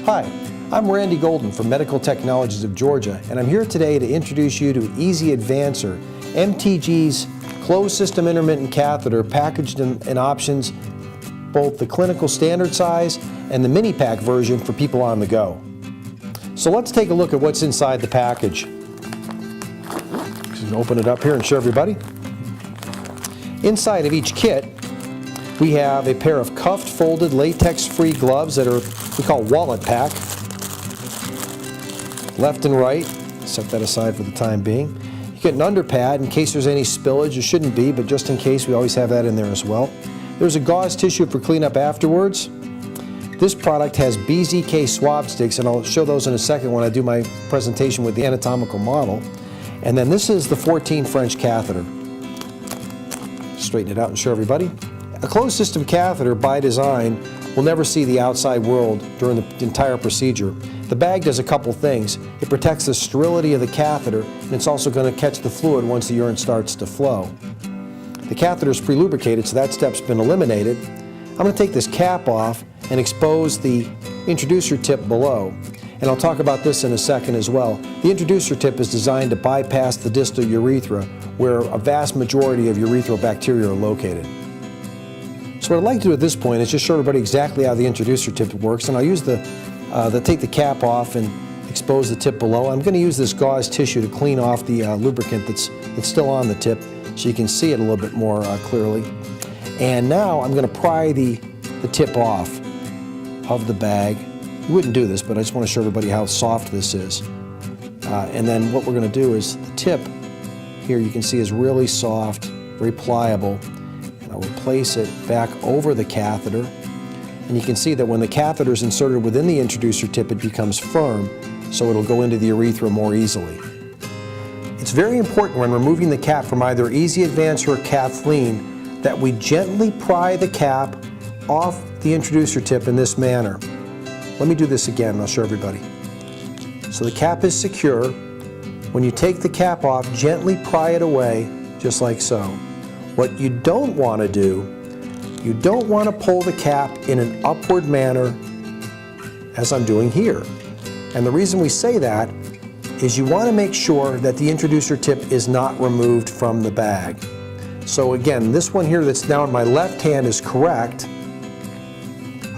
Hi, I'm Randy Golden from Medical Technologies of Georgia, and I'm here today to introduce you to Easy Advancer, MTG's closed system intermittent catheter packaged in options, both the clinical standard size and the mini pack version for people on the go. So let's take a look at what's inside the package. Just open it up here and show everybody. Inside of each kit, we have a pair of cuffed, folded, latex-free gloves that are we call wallet pack. Left and right. Set that aside for the time being. You get an underpad in case there's any spillage. There shouldn't be, but just in case, we always have that in there as well. There's a gauze tissue for cleanup afterwards. This product has BZK swab sticks, and I'll show those in a second when I do my presentation with the anatomical model. And then this is the 14 French catheter. Straighten it out and show everybody. A closed system catheter, by design, will never see the outside world during the entire procedure. The bag does a couple things. It protects the sterility of the catheter, and it's also going to catch the fluid once the urine starts to flow. The catheter is pre-lubricated, so that step's been eliminated. I'm going to take this cap off and expose the introducer tip below. And I'll talk about this in a second as well. The introducer tip is designed to bypass the distal urethra, where a vast majority of urethral bacteria are located. So what I'd like to do at this point is just show everybody exactly how the introducer tip works, and I'll use take the cap off and expose the tip below. I'm going to use this gauze tissue to clean off the lubricant that's still on the tip, so you can see it a little bit more clearly. And now I'm going to pry the tip off of the bag. You wouldn't do this, but I just want to show everybody how soft this is. And then what we're going to do is the tip here, you can see, is really soft, very pliable. I'll replace it back over the catheter, and you can see that when the catheter is inserted within the introducer tip, it becomes firm, so it'll go into the urethra more easily. It's very important when removing the cap from either Easy Advancer or Kathleen that we gently pry the cap off the introducer tip in this manner. Let me do this again, and I'll show everybody. So the cap is secure. When you take the cap off, gently pry it away, just like so. What you don't want to do, you don't want to pull the cap in an upward manner as I'm doing here. And the reason we say that is you want to make sure that the introducer tip is not removed from the bag. So again, this one here that's now in my left hand is correct.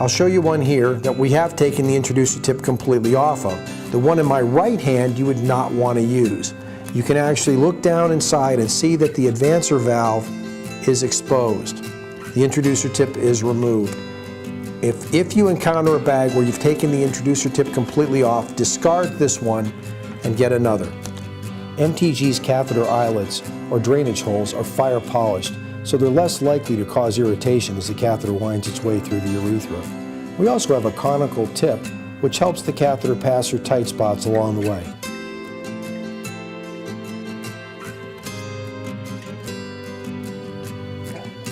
I'll show you one here that we have taken the introducer tip completely off of. The one in my right hand you would not want to use. You can actually look down inside and see that the advancer valve is exposed. The introducer tip is removed. If you encounter a bag where you've taken the introducer tip completely off, discard this one and get another. MTG's catheter eyelets or drainage holes are fire polished, so they're less likely to cause irritation as the catheter winds its way through the urethra. We also have a conical tip, which helps the catheter pass through tight spots along the way.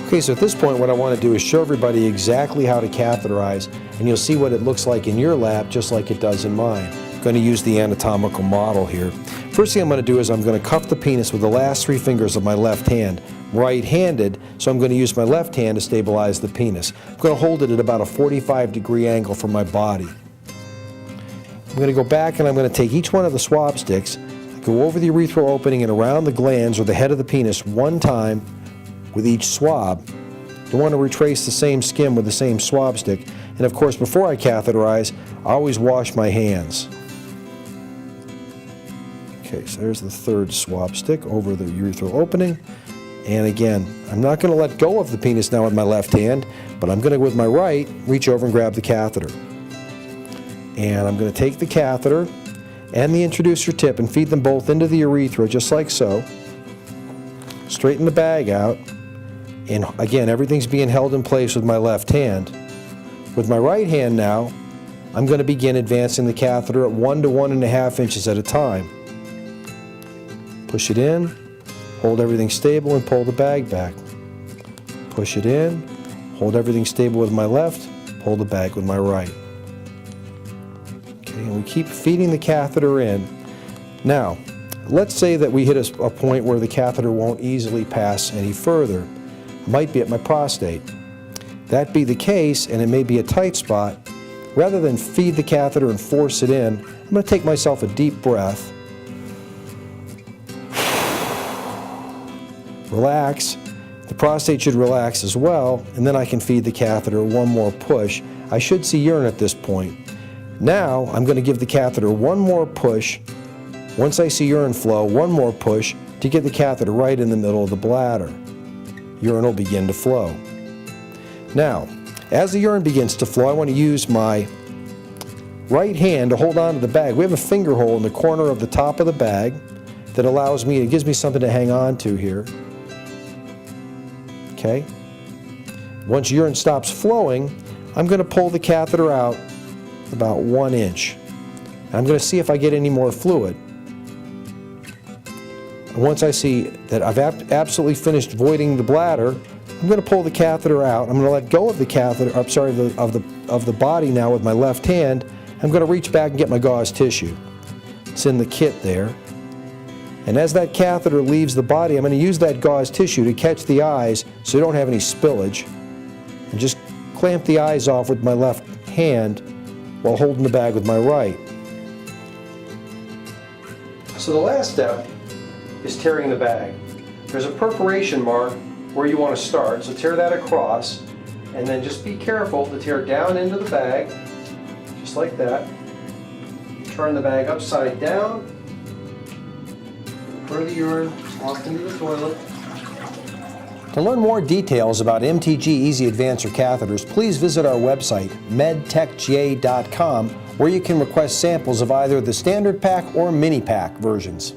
Okay, so at this point what I want to do is show everybody exactly how to catheterize, and you'll see what it looks like in your lab just like it does in mine. I'm going to use the anatomical model here. First thing I'm going to do is I'm going to cuff the penis with the last 3 fingers of my left hand. Right-handed, so I'm going to use my left hand to stabilize the penis. I'm going to hold it at about a 45-degree angle from my body. I'm going to go back and I'm going to take each one of the swab sticks, go over the urethral opening and around the glands or the head of the penis one time with each swab. You want to retrace the same skin with the same swab stick. And of course, before I catheterize, I always wash my hands. Okay, so there's the 3rd swab stick over the urethral opening. And again, I'm not going to let go of the penis now with my left hand, but I'm going to, with my right, reach over and grab the catheter. And I'm going to take the catheter and the introducer tip and feed them both into the urethra, just like so. Straighten the bag out. And again, everything's being held in place with my left hand. With my right hand now, I'm going to begin advancing the catheter at 1 to 1.5 inches at a time. Push it in, hold everything stable, and pull the bag back. Push it in, hold everything stable with my left, pull the bag with my right. Okay, and we keep feeding the catheter in. Now, let's say that we hit a point where the catheter won't easily pass any further. It might be at my prostate. That be the case, and it may be a tight spot, rather than feed the catheter and force it in, I'm going to take myself a deep breath, relax. The prostate should relax as well, and then I can feed the catheter one more push. I should see urine at this point. Now I'm going to give the catheter one more push. Once I see urine flow, one more push to get the catheter right in the middle of the bladder. Urine will begin to flow. Now, as the urine begins to flow, I want to use my right hand to hold on to the bag. We have a finger hole in the corner of the top of the bag that allows me, it gives me something to hang on to here. Okay? Once urine stops flowing, I'm going to pull the catheter out about 1 inch. I'm going to see if I get any more fluid. And once I see that I've absolutely finished voiding the bladder, I'm going to pull the catheter out. I'm going to let go of the catheter, of the body now with my left hand. I'm going to reach back and get my gauze tissue. It's in the kit there. And as that catheter leaves the body, I'm going to use that gauze tissue to catch the eyes so you don't have any spillage. And just clamp the eyes off with my left hand while holding the bag with my right. So the last step is tearing the bag. There's a perforation mark where you want to start, so tear that across, and then just be careful to tear down into the bag, just like that. Turn the bag upside down, pour the urine off into the toilet. To learn more details about MTG Easy Advancer catheters, please visit our website, medtechj.com, where you can request samples of either the standard pack or mini pack versions.